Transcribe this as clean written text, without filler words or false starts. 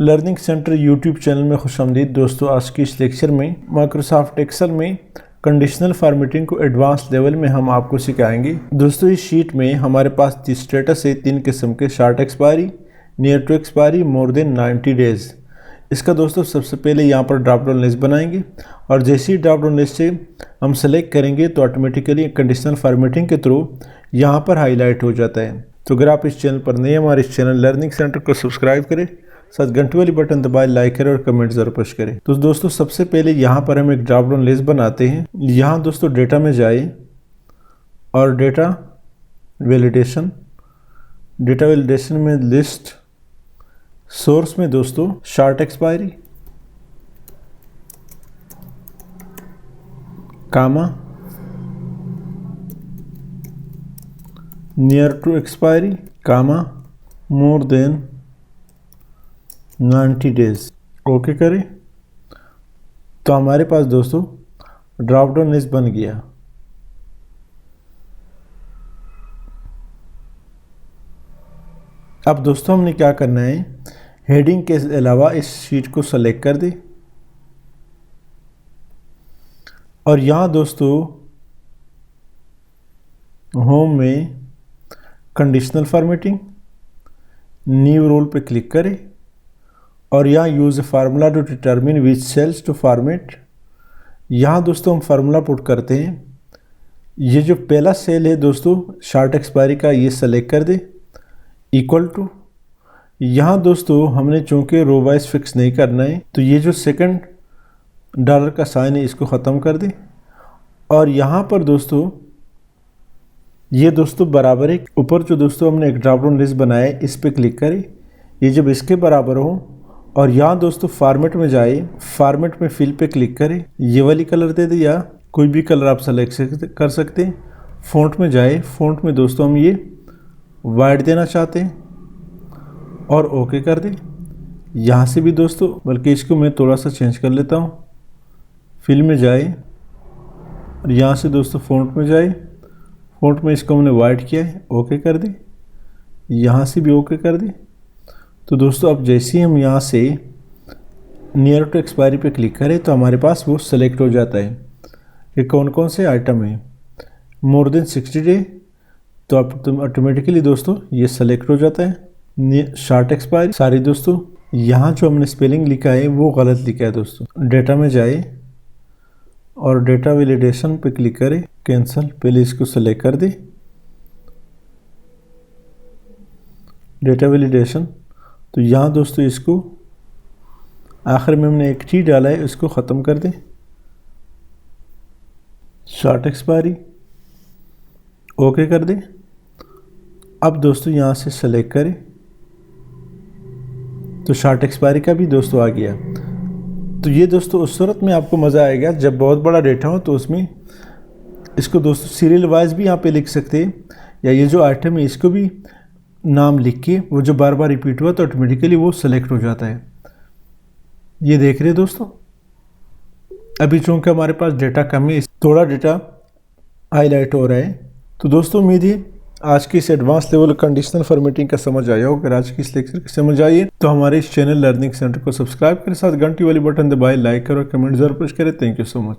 Learning centre YouTube channel में खुशामदीद दोस्तों। आज की इस लेक्चर में माइक्रोसॉफ्ट एक्सेल में कंडीशनल फॉर्मेटिंग को एडवांस लेवल में हम आपको सिखाएंगे। दोस्तों इस शीट में हमारे पास स्टेटस है 3 किस्म के, short expiry, near to expiry, more than 90 days. इसका दोस्तों सबसे पहले यहाँ पर ड्रॉप डाउन लिस्ट बनाएंगे और जैसे ही ड्रॉप डाउन लिस्ट से हम सेलेक्ट करेंगे तो ऑटोमेटिकली कंडीशनल फॉर्मेटिंग के थ्रू यहाँ पर हाईलाइट हो जाता है। तो अगर आप इस चैनल पर नए हमारे इस चैनल लर्निंग सेंटर को सब्सक्राइब करें, साथ घंटे वाली बटन दबाए, लाइक करें और कमेंट जरूर पुश करें। तो दोस्तों सबसे पहले यहाँ पर हम एक ड्रॉप डाउन लिस्ट बनाते हैं। यहाँ दोस्तों डेटा में जाए और डेटा वैलिडेशन में लिस्ट, सोर्स में दोस्तों short expiry, comma, near to expiry, comma, more than 90 days. Okay करें तो हमारे पास दोस्तों ड्रॉप डाउन लिस्ट बन गया। अब दोस्तों हमने क्या करना है, हेडिंग के अलावा इस शीट को सेलेक्ट कर दे और यहाँ दोस्तों होम में कंडीशनल फॉर्मेटिंग, न्यू रोल पे क्लिक करें और यहाँ use formula to determine which cells to format. यहाँ दोस्तों हम फार्मूला पुट करते हैं। ये जो पहला सेल है दोस्तों शार्ट एक्सपायरी का, ये सेलेक्ट कर दे, इक्वल टू, यहाँ दोस्तों हमने चूँकि रो वाइज फिक्स नहीं करना है तो ये जो सेकंड डॉलर का साइन है इसको ख़त्म कर दे और यहाँ पर दोस्तों ये दोस्तों बराबर है। ऊपर जो दोस्तों हमने एक ड्रॉप डाउन लिस्ट बनाया है इस पर क्लिक करें, ये जब इसके बराबर हो और यहाँ दोस्तों फॉर्मेट में जाए, फॉर्मेट में फिल पे क्लिक करें, ये वाली कलर दे दे या कोई भी कलर आप सेलेक्ट कर सकते हैं। फ़ॉन्ट में जाए, फ़ॉन्ट में दोस्तों हम ये वाइट देना चाहते हैं और ओके कर दें। यहाँ से भी दोस्तों, बल्कि इसको मैं थोड़ा सा चेंज कर लेता हूँ। फिल में जाए और यहाँ से दोस्तों फ़ॉन्ट में जाए, फ़ॉन्ट में इसको हमने वाइट किया है, ओके कर दें। यहाँ से भी ओके कर दें। तो दोस्तों अब जैसे ही हम यहाँ से नियर टू एक्सपायरी पे क्लिक करें तो हमारे पास वो सेलेक्ट हो जाता है कि कौन कौन से आइटम है। मोर देन 60 डे तो अब ऑटोमेटिकली दोस्तों ये सेलेक्ट हो जाता है। शार्ट एक्सपायरी सारी दोस्तों, यहाँ जो हमने स्पेलिंग लिखा है वो गलत लिखा है दोस्तों। डेटा में जाए और डेटा वैलिडेशन पे क्लिक करें, कैंसिल, पहले इसको सेलेक्ट कर दे, डेटा वैलिडेशन। तो यहाँ दोस्तों इसको आखिर में हमने एक टी डाला है, इसको ख़त्म कर दें, शार्ट एक्सपायरी, ओके कर दें। अब दोस्तों यहाँ से सेलेक्ट करें तो शार्ट एक्सपायरी का भी दोस्तों आ गया। तो ये दोस्तों उस सूरत में आपको मज़ा आएगा जब बहुत बड़ा डेटा हो तो उसमें इसको दोस्तों सीरियल वाइज भी यहाँ पे लिख सकते हैं, या ये जो आइटम है इसको भी नाम लिख के वो जो बार बार रिपीट हुआ तो ऑटोमेटिकली वो सेलेक्ट हो जाता है। ये देख रहे हैं दोस्तों। अभी चूँकि हमारे पास डेटा कम है, थोड़ा डेटा हाईलाइट हो रहा है। तो दोस्तों उम्मीद है आज की इस एडवांस लेवल कंडीशनल फॉर्मेटिंग का समझ आया हो। अगर आज की इस लेक्चर की समझ आई तो हमारे इस चैनल लर्निंग सेंटर को सब्सक्राइब करें, साथ घंटी वाली बटन दबाए, लाइक करें और कमेंट जरूर पुश करें। Thank you so much.